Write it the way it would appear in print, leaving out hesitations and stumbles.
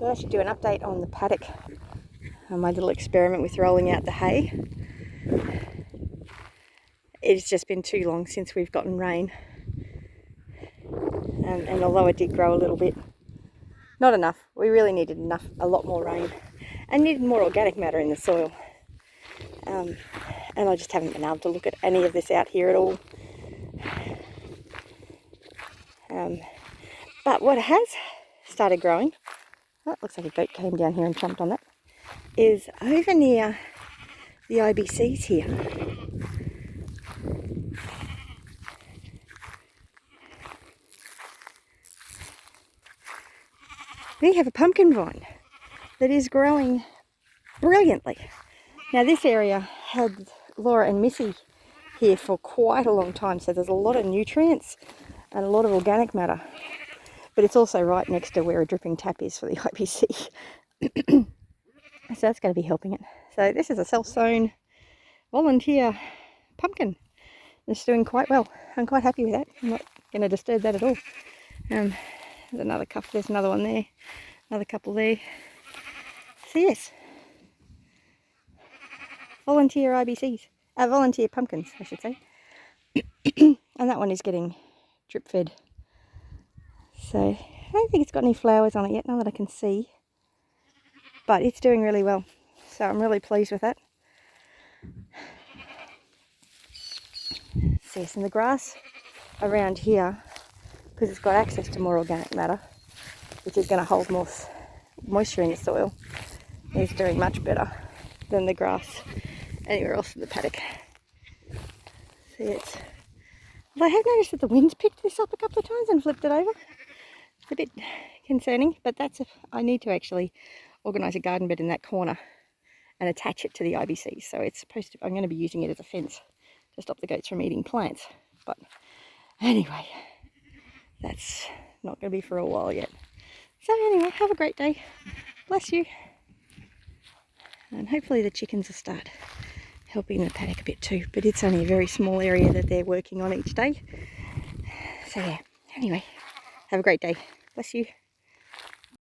So I should do an update on the paddock, on my little experiment with rolling out the hay. It's just been too long since we've gotten rain, and although it did grow a little bit, not enough. We really needed a lot more rain, and needed more organic matter in the soil. And I just haven't been able to look at any of this out here at all. But what has started growing, oh, it looks like a goat came down here and jumped on that, is over near the IBCs here. We have a pumpkin vine that is growing brilliantly. Now this area had Laura and Missy here for quite a long time, so there's a lot of nutrients and a lot of organic matter. But it's also right next to where a dripping tap is for the IBC. So that's going to be helping it. So this is a self-sown volunteer pumpkin. It's doing quite well. I'm quite happy with that. I'm not going to disturb that at all. There's another couple. There's another one there. Another couple there. So yes. Volunteer IBCs. Volunteer pumpkins, I should say. And that one is getting drip fed. So I don't think it's got any flowers on it yet, now that I can see. But it's doing really well. So I'm really pleased with that. So yes, and the grass around here, because it's got access to more organic matter, which is going to hold more moisture in the soil, is doing much better than the grass anywhere else in the paddock. So it's, well, I have noticed that the wind's picked this up a couple of times and flipped it over. It's a bit concerning, but I need to actually organise a garden bed in that corner and attach it to the IBC. So it's supposed to, I'm going to be using it as a fence to stop the goats from eating plants. But anyway, that's not going to be for a while yet. So anyway, have a great day. Bless you. And hopefully the chickens will start helping the paddock a bit too. But it's only a very small area that they're working on each day. So yeah, anyway, have a great day. Bless you.